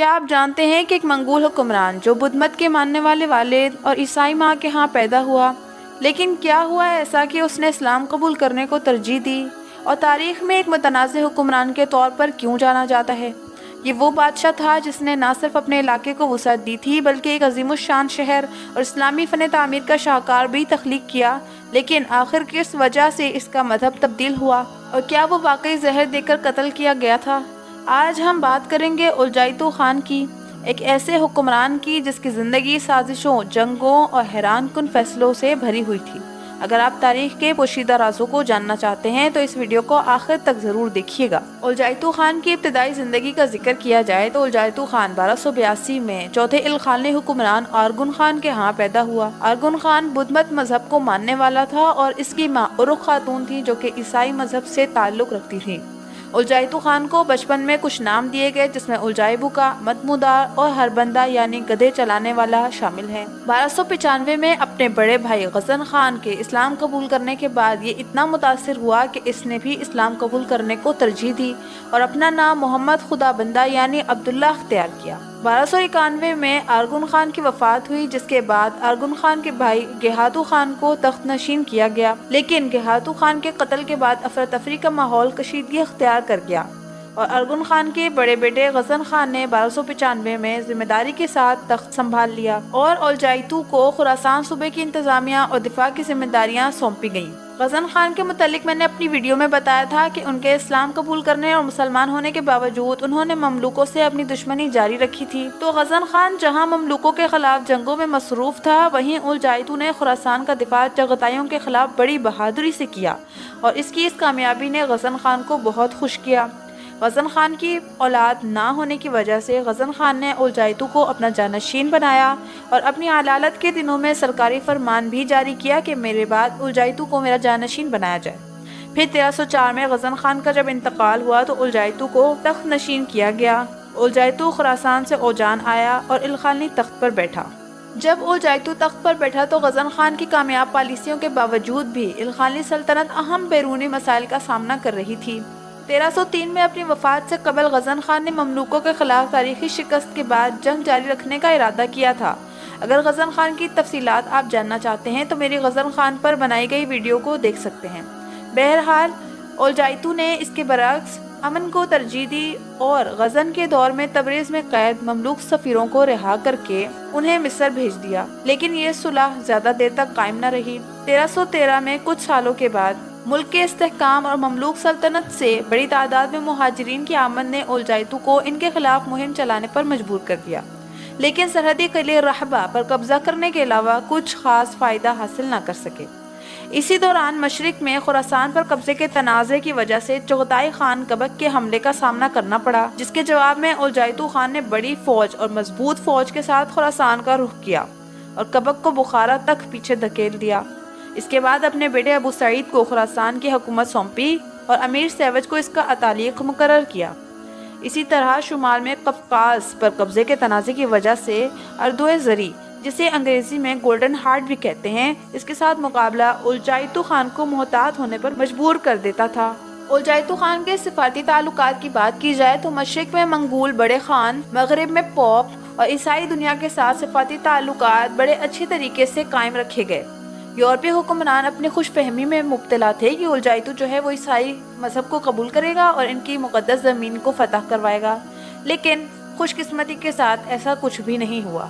کیا آپ جانتے ہیں کہ ایک منگول حکمران جو بدھ مت کے ماننے والے والد اور عیسائی ماں کے ہاں پیدا ہوا، لیکن کیا ہوا ایسا کہ اس نے اسلام قبول کرنے کو ترجیح دی اور تاریخ میں ایک متنازع حکمران کے طور پر کیوں جانا جاتا ہے؟ یہ وہ بادشاہ تھا جس نے نہ صرف اپنے علاقے کو وسعت دی تھی بلکہ ایک عظیم الشان شہر اور اسلامی فن تعمیر کا شاہکار بھی تخلیق کیا، لیکن آخر کس وجہ سے اس کا مذہب تبدیل ہوا اور کیا وہ واقعی زہر دے کر قتل کیا گیا تھا؟ آج ہم بات کریں گے اولجائتو خان کی، ایک ایسے حکمران کی جس کی زندگی سازشوں، جنگوں اور حیران کن فیصلوں سے بھری ہوئی تھی۔ اگر آپ تاریخ کے پوشیدہ رازوں کو جاننا چاہتے ہیں تو اس ویڈیو کو آخر تک ضرور دیکھیے گا۔ اولجائتو خان کی ابتدائی زندگی کا ذکر کیا جائے تو اولجائتو خان 1282 میں چوتھے الخانلی حکمران ارغن خان کے ہاں پیدا ہوا۔ ارغن خان بدھ مت مذہب کو ماننے والا تھا اور اس کی ماں ارق خاتون تھی جو کہ عیسائی مذہب سے تعلق رکھتی تھی۔ اولجائتو خان کو بچپن میں کچھ نام دیے گئے جس میں اولجائبوکا، متمودار اور ہربندہ یعنی گدھے چلانے والا شامل ہے۔ 1295 میں اپنے بڑے بھائی غزن خان کے اسلام قبول کرنے کے بعد یہ اتنا متاثر ہوا کہ اس نے بھی اسلام قبول کرنے کو ترجیح دی اور اپنا نام محمد خدا بندہ یعنی عبداللہ اختیار کیا۔ 1291 میں ارغن خان کی وفات ہوئی جس کے بعد ارغن خان کے بھائی گہاتو خان کو تخت نشین کیا گیا، لیکن گہاتو خان کے قتل کے بعد افراتفری کا ماحول کشیدگی اختیار کر گیا اور ارغن خان کے بڑے بیٹے غزن خان نے 1295 میں ذمہ داری کے ساتھ تخت سنبھال لیا اور اولجائتو کو خراسان صوبے کی انتظامیہ اور دفاع کی ذمہ داریاں سونپی گئیں۔ غزن خان کے متعلق میں نے اپنی ویڈیو میں بتایا تھا کہ ان کے اسلام قبول کرنے اور مسلمان ہونے کے باوجود انہوں نے مملوکوں سے اپنی دشمنی جاری رکھی تھی۔ تو غزن خان جہاں مملوکوں کے خلاف جنگوں میں مصروف تھا، وہیں اولجائتو نے خراسان کا دفاع چغتائیوں کے خلاف بڑی بہادری سے کیا اور اس کامیابی نے غزن خان کو بہت خوش کیا۔ غزن خان کی اولاد نہ ہونے کی وجہ سے غزن خان نے اولجائتو کو اپنا جانشین بنایا اور اپنی علالت کے دنوں میں سرکاری فرمان بھی جاری کیا کہ میرے بعد اولجائتو کو میرا جانشین بنایا جائے۔ پھر 1304 میں غزن خان کا جب انتقال ہوا تو اولجائتو کو تخت نشین کیا گیا۔ اولجائتو خراسان سے اوجان آیا اور الخانلی تخت پر بیٹھا۔ جب اولجائتو تخت پر بیٹھا تو غزن خان کی کامیاب پالیسیوں کے باوجود بھی الخانلی سلطنت اہم بیرونی مسائل کا سامنا کر رہی تھی۔ 1303 میں اپنی وفات سے قبل غزن خان نے مملوکوں کے خلاف تاریخی شکست کے بعد جنگ جاری رکھنے کا ارادہ کیا تھا۔ اگر غزن خان کی تفصیلات آپ جاننا چاہتے ہیں تو میری غزن خان پر بنائی گئی ویڈیو کو دیکھ سکتے ہیں۔ بہرحال اولجائتو نے اس کے برعکس امن کو ترجیح دی اور غزن کے دور میں تبریز میں قید مملوک سفیروں کو رہا کر کے انہیں مصر بھیج دیا، لیکن یہ صلح زیادہ دیر تک قائم نہ رہی۔ 1313 میں کچھ سالوں کے بعد ملک کے استحکام اور مملوک سلطنت سے بڑی تعداد میں مہاجرین کی آمد نے اولجائتو کو ان کے خلاف مہم چلانے پر مجبور کر دیا، لیکن سرحدی قلعے رحبہ پر قبضہ کرنے کے علاوہ کچھ خاص فائدہ حاصل نہ کر سکے۔ اسی دوران مشرق میں خراسان پر قبضے کے تنازع کی وجہ سے چغتائی خان کبک کے حملے کا سامنا کرنا پڑا، جس کے جواب میں اولجائتو خان نے بڑی فوج اور مضبوط فوج کے ساتھ خراسان کا رخ کیا اور کبک کو بخارا تک پیچھے دھکیل دیا۔ اس کے بعد اپنے بیٹے ابو سعید کو خراسان کی حکومت سونپی اور امیر سیوج کو اس کا عطالیق مقرر کیا۔ اسی طرح شمال میں قفقاز پر قبضے کے تنازع کی وجہ سے اردوئے زری، جسے انگریزی میں گولڈن ہارٹ بھی کہتے ہیں، اس کے ساتھ مقابلہ اولجائتو خان کو محتاط ہونے پر مجبور کر دیتا تھا۔ اولجائتو خان کے سفارتی تعلقات کی بات کی جائے تو مشرق میں منگول بڑے خان، مغرب میں پوپ اور عیسائی دنیا کے ساتھ سفارتی تعلقات بڑے اچھے طریقے سے قائم رکھے گئے۔ یورپی حکمران اپنی خوش فہمی میں مبتلا تھے کہ اولجائتو جو ہے وہ عیسائی مذہب کو قبول کرے گا اور ان کی مقدس زمین کو فتح کروائے گا، لیکن خوش قسمتی کے ساتھ ایسا کچھ بھی نہیں ہوا۔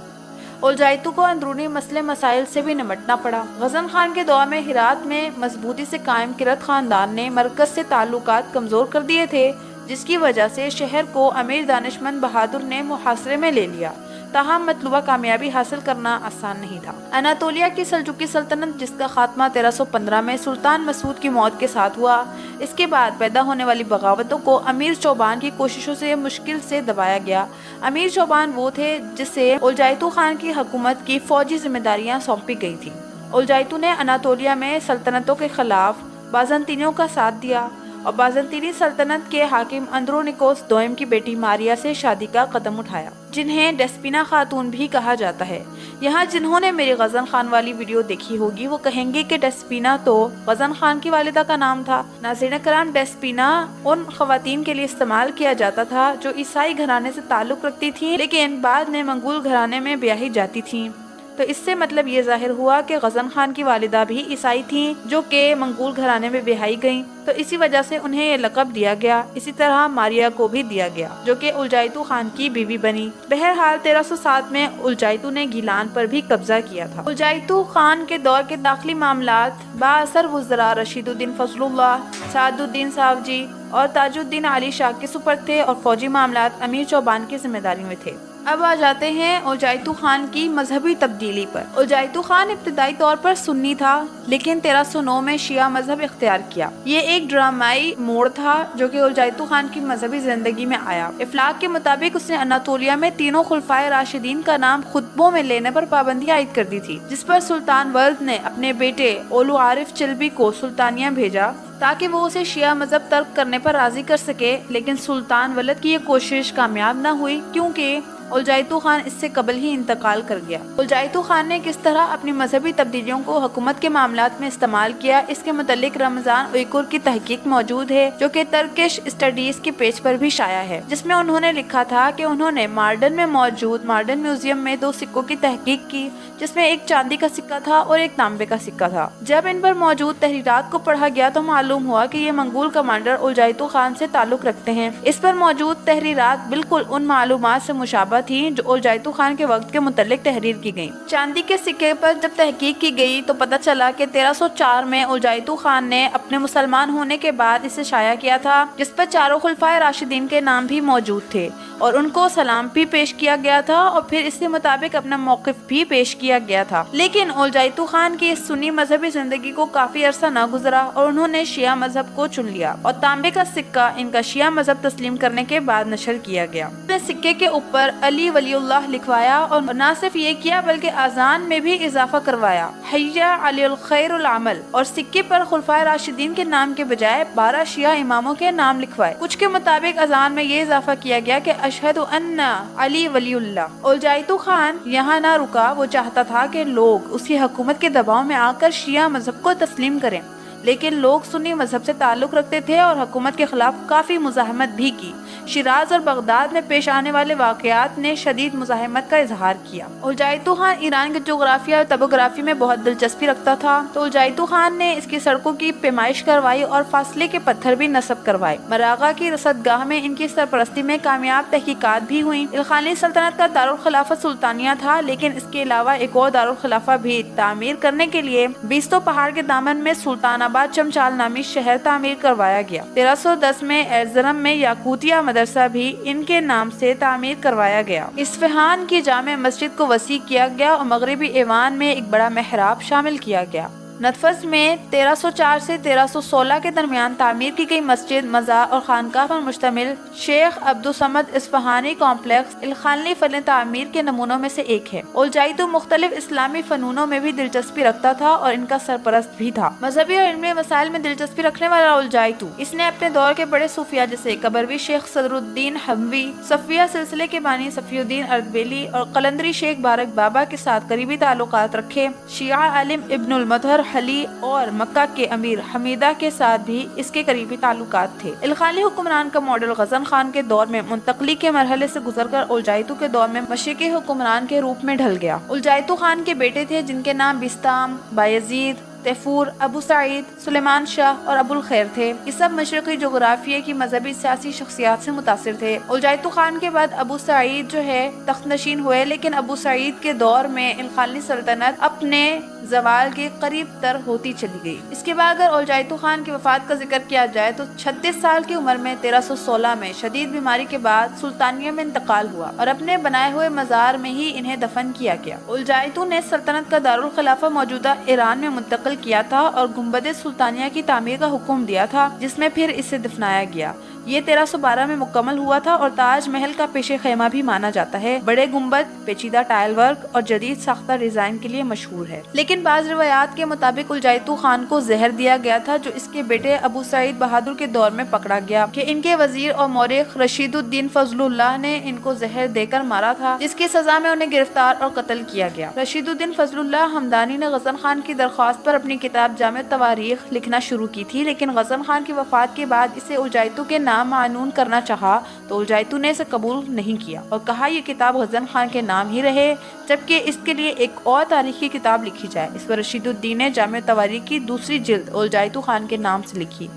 اولجائتو کو اندرونی مسائل سے بھی نمٹنا پڑا۔ غزن خان کے دور میں ہرات میں مضبوطی سے قائم کرت خاندان نے مرکز سے تعلقات کمزور کر دیے تھے، جس کی وجہ سے شہر کو امیر دانشمند بہادر نے محاصرے میں لے لیا، تاہم مطلوبہ کامیابی حاصل کرنا آسان نہیں تھا۔ اناطولیہ کی سلجوقی سلطنت، جس کا خاتمہ 1315 میں سلطان مسعود کی موت کے ساتھ ہوا، اس کے بعد پیدا ہونے والی بغاوتوں کو امیر چوبان کی کوششوں سے مشکل سے دبایا گیا۔ امیر چوبان وہ تھے جسے اولجائتو خان کی حکومت کی فوجی ذمہ داریاں سونپی گئی تھیں۔ اولجائتو نے اناطولیہ میں سلطنتوں کے خلاف بازنطینیوں کا ساتھ دیا اور بازنطینی سلطنت کے حاکم اندرونیکوس دوئم کی بیٹی ماریا سے شادی کا قدم اٹھایا، جنہیں ڈیسپینا خاتون بھی کہا جاتا ہے۔ یہاں جنہوں نے میری غزن خان والی ویڈیو دیکھی ہوگی وہ کہیں گے کہ ڈیسپینا تو غزن خان کی والدہ کا نام تھا۔ ناظرین کرام، ڈیسپینا ان خواتین کے لیے استعمال کیا جاتا تھا جو عیسائی گھرانے سے تعلق رکھتی تھیں لیکن بعد میں منگول گھرانے میں بیاہی جاتی تھیں۔ تو اس سے مطلب یہ ظاہر ہوا کہ غزن خان کی والدہ بھی عیسائی تھیں جو کہ منگول گھرانے میں بیاہی گئیں، تو اسی وجہ سے انہیں یہ لقب دیا گیا۔ اسی طرح ماریا کو بھی دیا گیا جو کہ الجائتو خان کی بیوی بنی۔ بہرحال 1307 میں الجائتو نے گیلان پر بھی قبضہ کیا تھا۔ الجائتو خان کے دور کے داخلی معاملات بااثر وزراء رشید الدین فضل اللہ، سعد الدین ساوجی اور تاج الدین علی شاہ کے سپرد تھے اور فوجی معاملات امیر چوبان کی ذمہ داری میں تھے۔ اب آ جاتے ہیں الجائتو خان کی مذہبی تبدیلی پر۔ الجائتو خان ابتدائی طور پر سنی تھا لیکن 1309 میں شیعہ مذہب اختیار کیا۔ یہ ایک ڈرامائی موڑ تھا جو کہ الجائتو خان کی مذہبی زندگی میں آیا۔ افلاک کے مطابق اس نے اناطولیہ میں تینوں خلفائے راشدین کا نام خطبوں میں لینے پر پابندی عائد کر دی تھی، جس پر سلطان ولد نے اپنے بیٹے اولو عارف چلبی کو سلطانیہ بھیجا تاکہ وہ اسے شیعہ مذہب ترک کرنے پر راضی کر سکے، لیکن سلطان ولد کی یہ کوشش کامیاب نہ ہوئی کیونکہ الجائتو خان اس سے قبل ہی انتقال کر گیا۔ الجائتو خان نے کس طرح اپنی مذہبی تبدیلیوں کو حکومت کے معاملات میں استعمال کیا، اس کے متعلق رمضان اویکور کی تحقیق موجود ہے جو کہ ترکش اسٹڈیز کے پیج پر بھی شائع ہے، جس میں انہوں نے لکھا تھا کہ انہوں نے مارڈن میں موجود مارڈن میوزیم میں 2 سکوں کی تحقیق کی، جس میں ایک چاندی کا سکہ تھا اور ایک تانبے کا سکہ تھا۔ جب ان پر موجود تحریرات کو پڑھا گیا تو معلوم ہوا کہ یہ منگول کمانڈر الجائتو خان سے تعلق رکھتے ہیں۔ اس پر موجود تحریرات بالکل ان معلومات سے مشابہ تھیں جو الجائتو خان کے وقت کے متعلق تحریر کی گئیں۔ چاندی کے سکے پر جب تحقیق کی گئی تو پتہ چلا کہ 1304 میں الجائتو خان نے اپنے مسلمان ہونے کے بعد اسے شائع کیا تھا، جس پر 4 خلفائے راشدین کے نام بھی موجود تھے اور ان کو سلام بھی پیش کیا گیا تھا اور پھر اس کے مطابق اپنا موقف بھی پیش کیا گیا تھا۔ لیکن الجائتو خان کی اس سنی مذہبی زندگی کو کافی عرصہ نہ گزرا اور انہوں نے شیعہ مذہب کو چن لیا اور تانبے کا سکہ ان کا شیعہ مذہب تسلیم کرنے کے بعد نشر کیا گیا۔ سکے کے اوپر علی ولی اللہ لکھوایا اور نہ صرف یہ کیا بلکہ اذان میں بھی اضافہ کروایا، حی علی الخیر العمل، اور سکے پر خلفائے راشدین کے نام کے بجائے 12 شیعہ اماموں کے نام لکھوائے۔ کچھ کے مطابق اذان میں یہ اضافہ کیا گیا کہ اشہد ان علی ولی اللہ۔ الجائتو خان یہاں نہ رکا، وہ چاہتا تھا کہ لوگ اس کی حکومت کے دباؤ میں آ کر شیعہ مذہب کو تسلیم کریں، لیکن لوگ سنی مذہب سے تعلق رکھتے تھے اور حکومت کے خلاف کافی مزاحمت بھی کی۔ شیراز اور بغداد میں پیش آنے والے واقعات نے شدید مزاحمت کا اظہار کیا۔ الجائتو خان ایران کے جغرافیہ اور ٹپوگرافی میں بہت دلچسپی رکھتا تھا، تو الجائتو خان نے اس کی سڑکوں کی پیمائش کروائی اور فاصلے کے پتھر بھی نصب کروائے۔ مراغہ کی رصدگاہ میں ان کی سرپرستی میں کامیاب تحقیقات بھی ہوئیں۔ الخانی سلطنت کا دارالخلافت سلطانیہ تھا، لیکن اس کے علاوہ ایک اور دارالخلافہ بھی تعمیر کرنے کے لیے بیستو پہاڑ کے دامن میں سلطان آباد چمچال نامی شہر تعمیر کروایا گیا۔ 1310 میں ایرزرم میں یاقوتیہ مدرسہ بھی ان کے نام سے تعمیر کروایا گیا۔ اصفہان کی جامع مسجد کو وسیع کیا گیا اور مغربی ایوان میں ایک بڑا محراب شامل کیا گیا۔ نطفس میں 1304 سے 1316 کے درمیان تعمیر کی گئی مسجد، مزار اور خانقاہ پر مشتمل شیخ عبدالصمد اصفہانی کمپلیکس الخانلی فن تعمیر کے نمونوں میں سے ایک ہے۔ الجائتو مختلف اسلامی فنونوں میں بھی دلچسپی رکھتا تھا اور ان کا سرپرست بھی تھا۔ مذہبی اور علمی مسائل میں دلچسپی رکھنے والا الجائتو، اس نے اپنے دور کے بڑے صوفیاء جیسے قبروی شیخ صدر الدین حموی، صفویہ سلسلے کے بانی صفی الدین اردبیلی اور قلندری شیخ بارک بابا کے ساتھ قریبی تعلقات رکھے۔ شیعہ عالم ابن المطہر حلی اور مکہ کے امیر حمیدہ کے ساتھ بھی اس کے قریبی تعلقات تھے۔ الخانی حکمران کا ماڈل غزن خان کے دور میں منتقلی کے مرحلے سے گزر کر الجائتو کے دور میں مشرقی حکمران کے روپ میں ڈھل گیا۔ الجائتو خان کے بیٹے تھے جن کے نام بستام، بایزید، تیفور، ابو سعید، سلیمان شاہ اور ابو الخیر تھے۔ یہ سب مشرقی جغرافیے کی مذہبی سیاسی شخصیات سے متاثر تھے۔ الجائتو خان کے بعد ابو سعید جو ہے تخت نشین ہوئے، لیکن ابو سعید کے دور میں الخانی سلطنت اپنے زوال کے قریب تر ہوتی چلی گئی۔ اس کے بعد اگر الجائتو خان کی وفات کا ذکر کیا جائے تو 36 سال کی عمر میں 1316 میں شدید بیماری کے بعد سلطانیہ میں انتقال ہوا اور اپنے بنائے ہوئے مزار میں ہی انہیں دفن کیا گیا۔ الجائتو نے سلطنت کا دارالخلافہ موجودہ ایران میں منتقل کیا تھا اور گنبد سلطانیہ کی تعمیر کا حکم دیا تھا، جس میں پھر اسے دفنایا گیا۔ یہ 1312 میں مکمل ہوا تھا اور تاج محل کا پیش خیمہ بھی مانا جاتا ہے۔ بڑے گنبد، پیچیدہ ٹائل ورک اور جدید ساختہ ڈیزائن کے لیے مشہور ہے۔ لیکن بعض روایات کے مطابق الجائتو خان کو زہر دیا گیا تھا جو اس کے بیٹے ابو سعید بہادر کے دور میں پکڑا گیا کہ ان کے وزیر اور مورخ رشید الدین فضل اللہ نے ان کو زہر دے کر مارا تھا، جس کی سزا میں انہیں گرفتار اور قتل کیا گیا۔ رشید الدین فضل اللہ ہمدانی نے غزن خان کی درخواست پر اپنی کتاب جامع تواریخ لکھنا شروع کی تھی، لیکن غزن خان کی وفات کے بعد اسے الجائتو کے نام معنون کرنا چاہا تو الجائتو نے اسے قبول نہیں کیا اور کہا یہ کتاب غزن خان کے نام ہی رہے، جبکہ اس کے لیے ایک اور تاریخی کتاب لکھی جائے۔ اس پر رشید الدین نے جامع تواریخ کی دوسری جلد الجائتو خان کے نام سے لکھی۔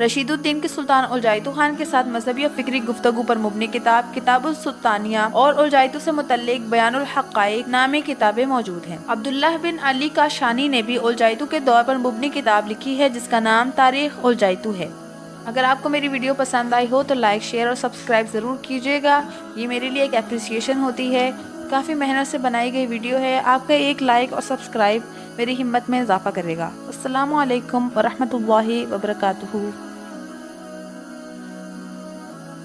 رشید الدین کی سلطان الجائتو خان کے ساتھ مذہبی اور فکری گفتگو پر مبنی کتاب کتاب السلطانیہ اور الجائتو سے متعلق بیان الحقائق نامی کتابیں موجود ہیں۔ عبداللہ بن علی کاشانی نے بھی الجائتو کے دور پر مبنی کتاب لکھی ہے جس کا نام تاریخ الجائتو ہے۔ اگر آپ کو میری ویڈیو پسند آئی ہو تو لائک، شیئر اور سبسکرائب ضرور کیجیے گا، یہ میرے لیے ایک اپریسیشن ہوتی ہے۔ کافی محنت سے بنائی گئی ویڈیو ہے، آپ کا ایک لائک اور سبسکرائب میری ہمت میں اضافہ کرے گا۔ السلام علیکم ورحمۃ اللہ وبرکاتہ۔